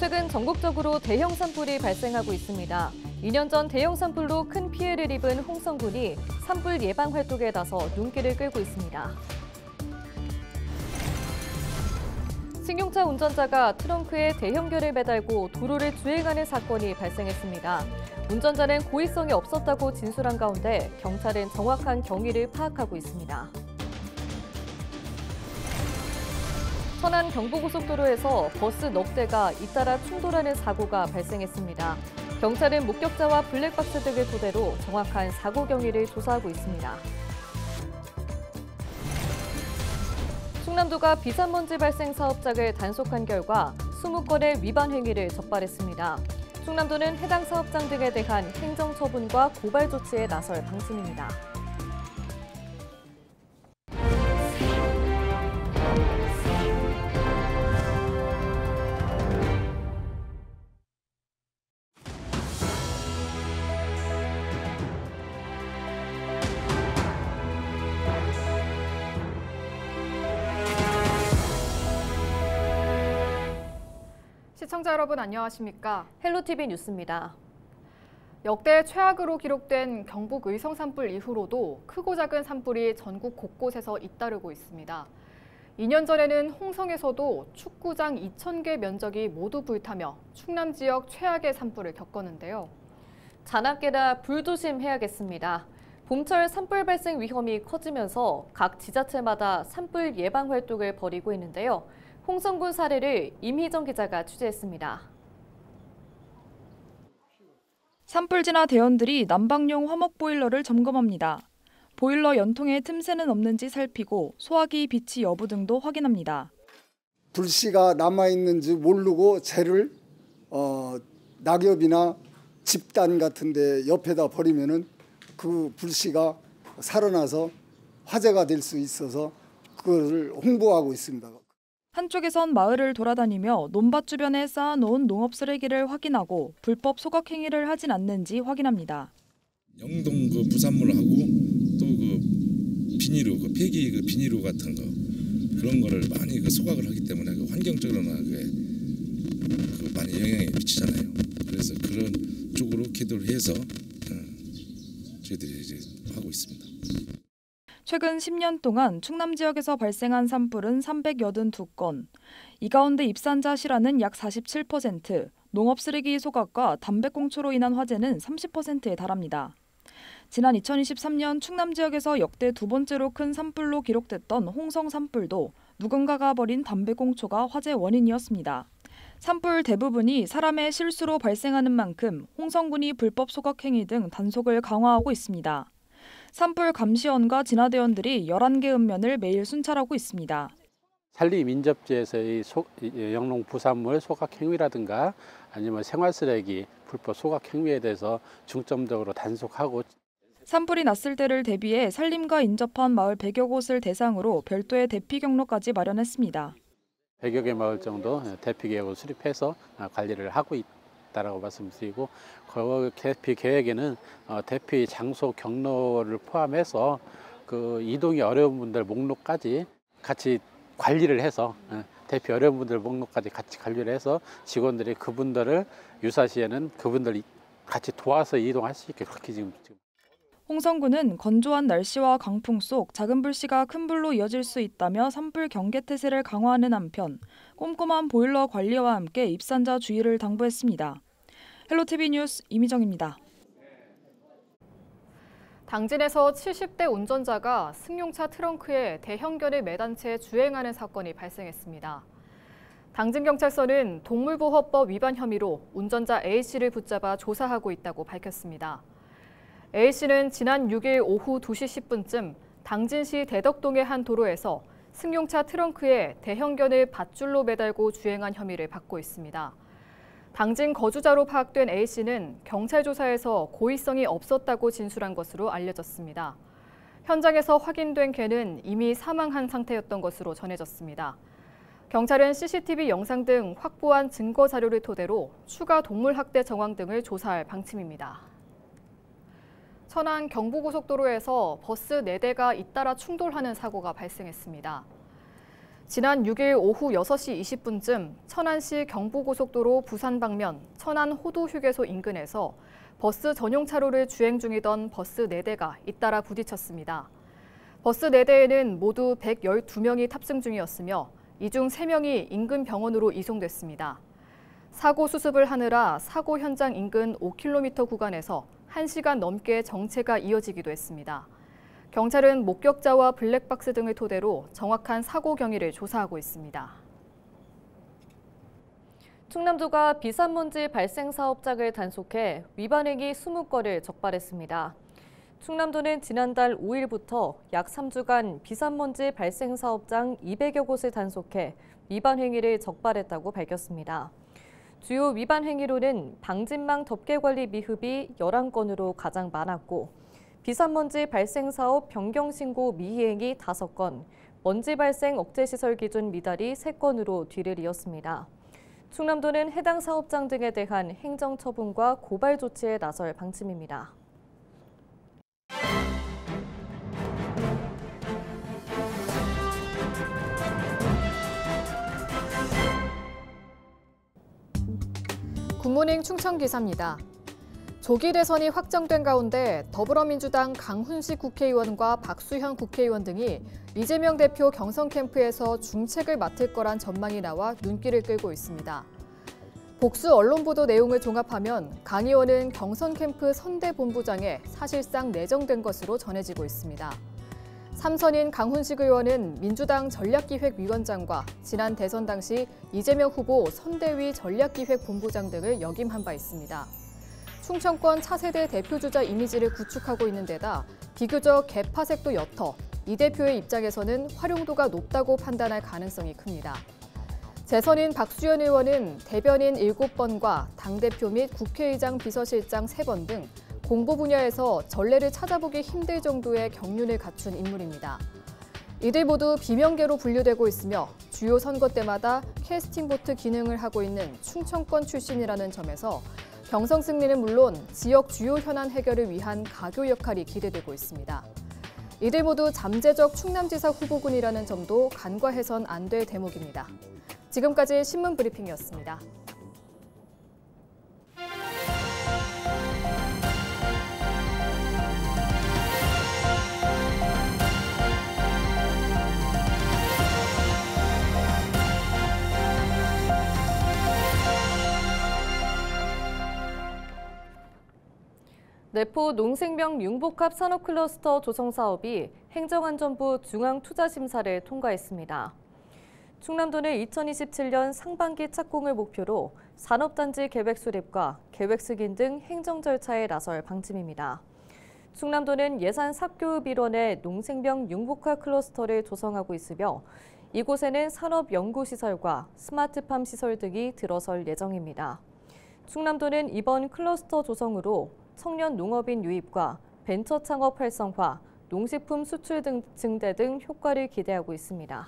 최근 전국적으로 대형 산불이 발생하고 있습니다. 2년 전 대형 산불로 큰 피해를 입은 홍성군이 산불 예방 활동에 나서 눈길을 끌고 있습니다. 승용차 운전자가 트렁크에 대형견을 매달고 도로를 주행하는 사건이 발생했습니다. 운전자는 고의성이 없었다고 진술한 가운데 경찰은 정확한 경위를 파악하고 있습니다. 천안 경부고속도로에서 버스 넉 대가 잇따라 충돌하는 사고가 발생했습니다. 경찰은 목격자와 블랙박스 등을 토대로 정확한 사고 경위를 조사하고 있습니다. 충남도가 비산먼지 발생 사업장을 단속한 결과 20건의 위반 행위를 적발했습니다. 충남도는 해당 사업장 등에 대한 행정처분과 고발 조치에 나설 방침입니다. 시청자 여러분 안녕하십니까? 헬로티비 뉴스입니다. 역대 최악으로 기록된 경북 의성 산불 이후로도 크고 작은 산불이 전국 곳곳에서 잇따르고 있습니다. 2년 전에는 홍성에서도 축구장 2,000개 면적이 모두 불타며 충남 지역 최악의 산불을 겪었는데요. 잔악계나 불조심해야겠습니다. 봄철 산불 발생 위험이 커지면서 각 지자체마다 산불 예방 활동을 벌이고 있는데요. 홍성군 사례를 임희정 기자가 취재했습니다. 산불진화 대원들이 난방용 화목 보일러를 점검합니다. 보일러 연통에 틈새는 없는지 살피고 소화기 비치 여부 등도 확인합니다. 불씨가 남아있는지 모르고 쟤를 낙엽이나 집단 같은 데 옆에다 버리면은 그 불씨가 살아나서 화재가 될 수 있어서 그걸 홍보하고 있습니다. 한쪽에선 마을을 돌아다니며 논밭 주변에 쌓아놓은 농업 쓰레기를 확인하고 불법 소각 행위를 하진 않는지 확인합니다. 영동 그 부산물하고 또 그 비닐로 그 폐기 그 비닐로 같은 거 그런 거를 많이 그 소각을 하기 때문에 그 환경적으로나 그 많이 영향이 미치잖아요. 그래서 그런 쪽으로 기도를 해서 저희들이 이제 하고 있습니다. 최근 10년 동안 충남 지역에서 발생한 산불은 382건, 이 가운데 입산자 실화는 약 47%, 농업 쓰레기 소각과 담배꽁초로 인한 화재는 30%에 달합니다. 지난 2023년 충남 지역에서 역대 두 번째로 큰 산불로 기록됐던 홍성 산불도 누군가가 버린 담배꽁초가 화재 원인이었습니다. 산불 대부분이 사람의 실수로 발생하는 만큼 홍성군이 불법 소각 행위 등 단속을 강화하고 있습니다. 산불 감시원과 진화대원들이 11개 읍면을 매일 순찰하고 있습니다. 산림인접지에서의 영농 부산물 소각 행위라든가 아니면 생활쓰레기 불법 소각 행위에 대해서 중점적으로 단속하고 산불이 났을 때를 대비해 산림과 인접한 마을 100여 곳을 대상으로 별도의 대피 경로까지 마련했습니다. 100여 개 마을 정도 대피 계획을 수립해서 관리를 하고 있다라고 말씀드리고 그 대피 계획에는 대피 장소 경로를 포함해서 그 이동이 어려운 분들 목록까지 같이 관리를 해서 대피 어려운 분들 목록까지 같이 관리를 해서 직원들이 그분들을 유사시에는 그분들이 같이 도와서 이동할 수 있게 그렇게 지금. 홍성군은 건조한 날씨와 강풍 속 작은 불씨가 큰 불로 이어질 수 있다며 산불 경계 태세를 강화하는 한편 꼼꼼한 보일러 관리와 함께 입산자 주의를 당부했습니다. 헬로티비 뉴스 임희정입니다. 당진에서 70대 운전자가 승용차 트렁크에 대형견을 매단 채 주행하는 사건이 발생했습니다. 당진경찰서는 동물보호법 위반 혐의로 운전자 A씨를 붙잡아 조사하고 있다고 밝혔습니다. A씨는 지난 6일 오후 2시 10분쯤 당진시 대덕동의 한 도로에서 승용차 트렁크에 대형견을 밧줄로 매달고 주행한 혐의를 받고 있습니다. 당진 거주자로 파악된 A씨는 경찰 조사에서 고의성이 없었다고 진술한 것으로 알려졌습니다. 현장에서 확인된 개는 이미 사망한 상태였던 것으로 전해졌습니다. 경찰은 CCTV 영상 등 확보한 증거 자료를 토대로 추가 동물 학대 정황 등을 조사할 방침입니다. 천안 경부고속도로에서 버스 4대가 잇따라 충돌하는 사고가 발생했습니다. 지난 6일 오후 6시 20분쯤 천안시 경부고속도로 부산 방면 천안 호도휴게소 인근에서 버스 전용 차로를 주행 중이던 버스 4대가 잇따라 부딪혔습니다. 버스 4대에는 모두 112명이 탑승 중이었으며 이 중 3명이 인근 병원으로 이송됐습니다. 사고 수습을 하느라 사고 현장 인근 5km 구간에서 1시간 넘게 정체가 이어지기도 했습니다. 경찰은 목격자와 블랙박스 등을 토대로 정확한 사고 경위를 조사하고 있습니다. 충남도가 비산먼지 발생 사업장을 단속해 위반 행위 20건을 적발했습니다. 충남도는 지난달 5일부터 약 3주간 비산먼지 발생 사업장 200여 곳을 단속해 위반 행위를 적발했다고 밝혔습니다. 주요 위반 행위로는 방진망 덮개 관리 미흡이 11건으로 가장 많았고 비산먼지 발생 사업 변경 신고 미이행이 5건, 먼지 발생 억제 시설 기준 미달이 3건으로 뒤를 이었습니다. 충남도는 해당 사업장 등에 대한 행정 처분과 고발 조치에 나설 방침입니다. 굿모닝 충청 기사입니다. 조기 대선이 확정된 가운데 더불어민주당 강훈식 국회의원과 박수현 국회의원 등이 이재명 대표 경선 캠프에서 중책을 맡을 거란 전망이 나와 눈길을 끌고 있습니다. 복수 언론 보도 내용을 종합하면 강 의원은 경선 캠프 선대본부장에 사실상 내정된 것으로 전해지고 있습니다. 3선인 강훈식 의원은 민주당 전략기획위원장과 지난 대선 당시 이재명 후보 선대위 전략기획본부장 등을 역임한 바 있습니다. 충청권 차세대 대표주자 이미지를 구축하고 있는 데다 비교적 개파색도 옅어 이 대표의 입장에서는 활용도가 높다고 판단할 가능성이 큽니다. 재선인 박수현 의원은 대변인 7번과 당대표 및 국회의장 비서실장 3번 등 공보 분야에서 전례를 찾아보기 힘들 정도의 경륜을 갖춘 인물입니다. 이들 모두 비명계로 분류되고 있으며 주요 선거 때마다 캐스팅보트 기능을 하고 있는 충청권 출신이라는 점에서 경선 승리는 물론 지역 주요 현안 해결을 위한 가교 역할이 기대되고 있습니다. 이들 모두 잠재적 충남지사 후보군이라는 점도 간과해선 안 될 대목입니다. 지금까지 신문 브리핑이었습니다. 내포 농생명 융복합 산업클러스터 조성 사업이 행정안전부 중앙투자심사를 통과했습니다. 충남도는 2027년 상반기 착공을 목표로 산업단지 계획 수립과 계획 승인 등 행정 절차에 나설 방침입니다. 충남도는 예산 삽교읍 일원의 농생명 융복합 클러스터를 조성하고 있으며 이곳에는 산업연구시설과 스마트팜 시설 등이 들어설 예정입니다. 충남도는 이번 클러스터 조성으로 청년 농업인 유입과 벤처 창업 활성화, 농식품 수출 등 증대 등 효과를 기대하고 있습니다.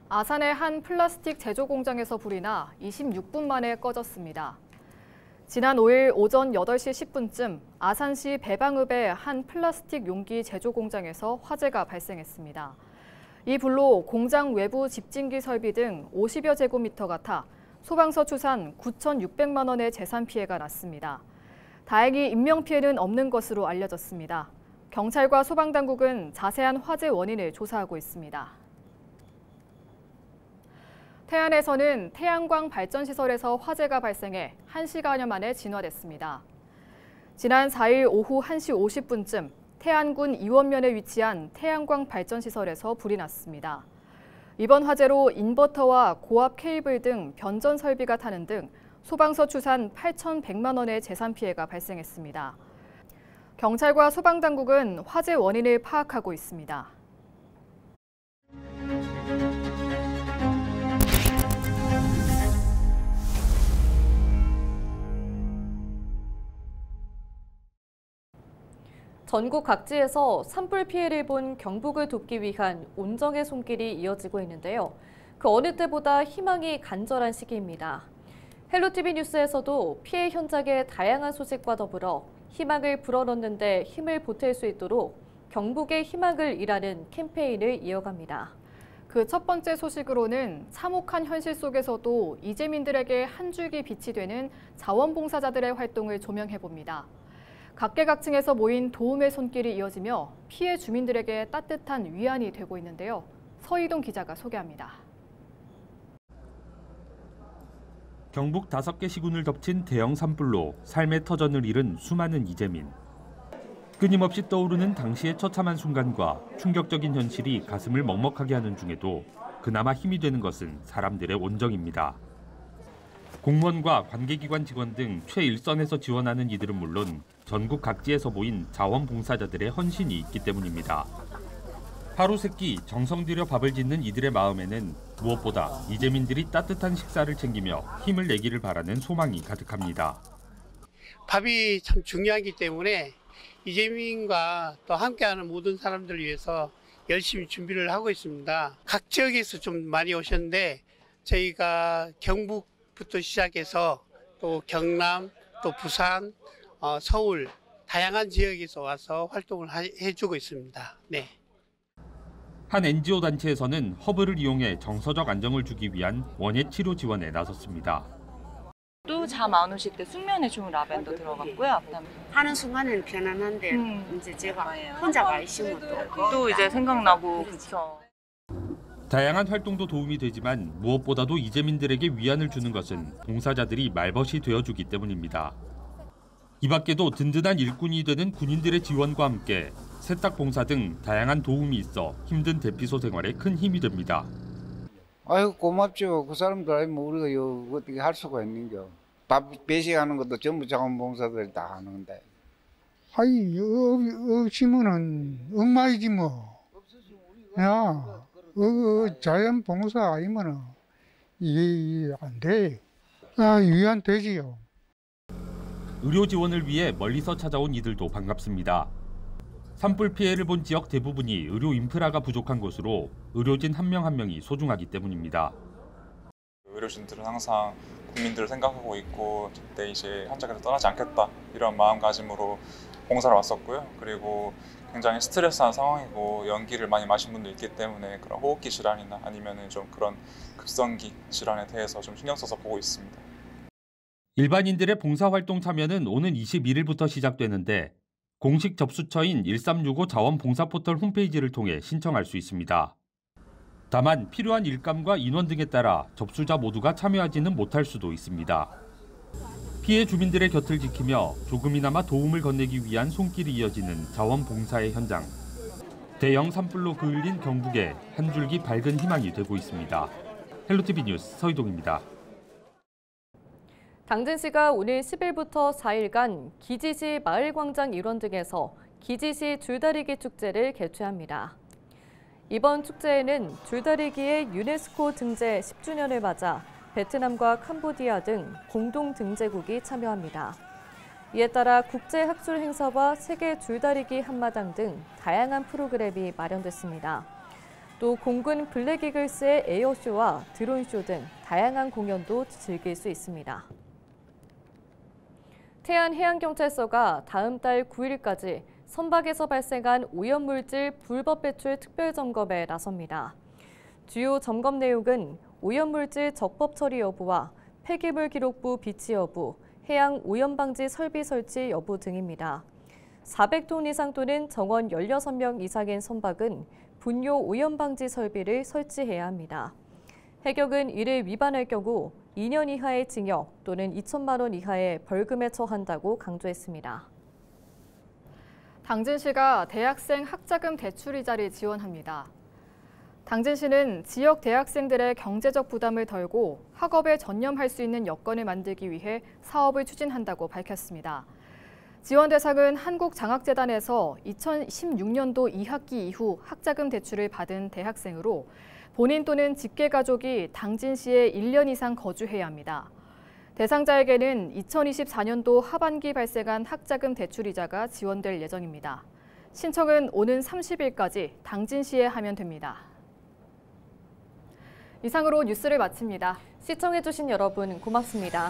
아산의 한 플라스틱 제조 공장에서 불이 나 26분 만에 꺼졌습니다. 지난 5일 오전 8시 10분쯤 아산시 배방읍의 한 플라스틱 용기 제조 공장에서 화재가 발생했습니다. 이 불로 공장 외부 집진기 설비 등 50여 제곱미터가 타 소방서 추산 9,600만 원의 재산 피해가 났습니다. 다행히 인명피해는 없는 것으로 알려졌습니다. 경찰과 소방당국은 자세한 화재 원인을 조사하고 있습니다. 태안에서는 태양광 발전시설에서 화재가 발생해 1시간여 만에 진화됐습니다. 지난 4일 오후 1시 50분쯤 태안군 이원면에 위치한 태양광 발전시설에서 불이 났습니다. 이번 화재로 인버터와 고압 케이블 등 변전 설비가 타는 등 소방서 추산 8,100만 원의 재산 피해가 발생했습니다. 경찰과 소방당국은 화재 원인을 파악하고 있습니다. 전국 각지에서 산불 피해를 본 경북을 돕기 위한 온정의 손길이 이어지고 있는데요. 그 어느 때보다 희망이 간절한 시기입니다. 헬로티비 뉴스에서도 피해 현장의 다양한 소식과 더불어 희망을 불어넣는 데 힘을 보탤 수 있도록 경북의 희망을 일하는 캠페인을 이어갑니다. 그 첫 번째 소식으로는 참혹한 현실 속에서도 이재민들에게 한 줄기 빛이 되는 자원봉사자들의 활동을 조명해봅니다. 각계각층에서 모인 도움의 손길이 이어지며 피해 주민들에게 따뜻한 위안이 되고 있는데요. 서희동 기자가 소개합니다. 경북 5개 시군을 덮친 대형 산불로 삶의 터전을 잃은 수많은 이재민. 끊임없이 떠오르는 당시의 처참한 순간과 충격적인 현실이 가슴을 먹먹하게 하는 중에도 그나마 힘이 되는 것은 사람들의 온정입니다. 공무원과 관계기관 직원 등 최일선에서 지원하는 이들은 물론 전국 각지에서 모인 자원봉사자들의 헌신이 있기 때문입니다. 하루 세끼 정성 들여 밥을 짓는 이들의 마음에는 무엇보다 이재민들이 따뜻한 식사를 챙기며 힘을 내기를 바라는 소망이 가득합니다. 밥이 참 중요하기 때문에 이재민과 또 함께하는 모든 사람들을 위해서 열심히 준비를 하고 있습니다. 각 지역에서 좀 많이 오셨는데 저희가 경북부터 시작해서 또 경남, 또 부산, 서울 다양한 지역에서 와서 활동을 해주고 있습니다. 네. 한 NGO 단체에서는 허브를 이용해 정서적 안정을 주기 위한 원예 치료 지원에 나섰습니다. 또 잠 안 오실 때 숙면에 좋은 라벤더 들어갔고요. 하는 순간에는 편안한데 이제 제가 혼자 와 있으면 또 이제 생각나고 그렇죠. 다양한 활동도 도움이 되지만 무엇보다도 이재민들에게 위안을 주는 것은 봉사자들이 말벗이 되어주기 때문입니다. 이 밖에도 든든한 일꾼이 되는 군인들의 지원과 함께 세탁 봉사 등 다양한 도움이 있어 힘든 대피소 생활에 큰 힘이 됩니다. 아유 고맙죠. 그 사람들 아니면 우리가 어떻게 할 수가 있는겨. 밥 배식하는 것도 전부 자원봉사들이 다 하는데. 아이 없으면은 엉망이지 뭐. 야, 자원봉사 아니면은 이게 안 돼. 위안 되지요. 의료 지원을 위해 멀리서 찾아온 이들도 반갑습니다. 산불 피해를 본 지역 대부분이 의료 인프라가 부족한 곳으로 의료진 한 명 한 명이 소중하기 때문입니다. 의료진들은 항상 국민들을 생각하고 있고 절대 이제 현장에서 떠나지 않겠다 이런 마음가짐으로 봉사를 왔었고요. 그리고 굉장히 스트레스한 상황이고 연기를 많이 마신 분도 있기 때문에 그런 호흡기 질환이나 아니면은 좀 그런 급성기 질환에 대해서 좀 신경 써서 보고 있습니다. 일반인들의 봉사활동 참여는 오는 21일부터 시작되는데 공식 접수처인 1365 자원봉사 포털 홈페이지를 통해 신청할 수 있습니다. 다만 필요한 일감과 인원 등에 따라 접수자 모두가 참여하지는 못할 수도 있습니다. 피해 주민들의 곁을 지키며 조금이나마 도움을 건네기 위한 손길이 이어지는 자원봉사의 현장. 대형 산불로 그을린 경북에 한 줄기 밝은 희망이 되고 있습니다. 헬로티비 뉴스 서희동입니다. 당진시가 오늘 10일부터 4일간 기지시 마을광장 일원 등에서 기지시 줄다리기 축제를 개최합니다. 이번 축제에는 줄다리기의 유네스코 등재 10주년을 맞아 베트남과 캄보디아 등 공동 등재국이 참여합니다. 이에 따라 국제학술 행사와 세계 줄다리기 한마당 등 다양한 프로그램이 마련됐습니다. 또 공군 블랙이글스의 에어쇼와 드론쇼 등 다양한 공연도 즐길 수 있습니다. 태안해양경찰서가 다음 달 9일까지 선박에서 발생한 오염물질 불법 배출 특별점검에 나섭니다. 주요 점검 내용은 오염물질 적법 처리 여부와 폐기물 기록부 비치 여부, 해양 오염방지 설비 설치 여부 등입니다. 400톤 이상 또는 정원 16명 이상인 선박은 분뇨 오염방지 설비를 설치해야 합니다. 해경은 이를 위반할 경우 2년 이하의 징역 또는 2천만 원 이하의 벌금에 처한다고 강조했습니다. 당진시가 대학생 학자금 대출이자를 지원합니다. 당진시는 지역 대학생들의 경제적 부담을 덜고 학업에 전념할 수 있는 여건을 만들기 위해 사업을 추진한다고 밝혔습니다. 지원 대상은 한국장학재단에서 2016년도 2학기 이후 학자금 대출을 받은 대학생으로 본인 또는 직계가족이 당진시에 1년 이상 거주해야 합니다. 대상자에게는 2024년도 하반기 발생한 학자금 대출이자가 지원될 예정입니다. 신청은 오는 30일까지 당진시에 하면 됩니다. 이상으로 뉴스를 마칩니다. 시청해주신 여러분 고맙습니다.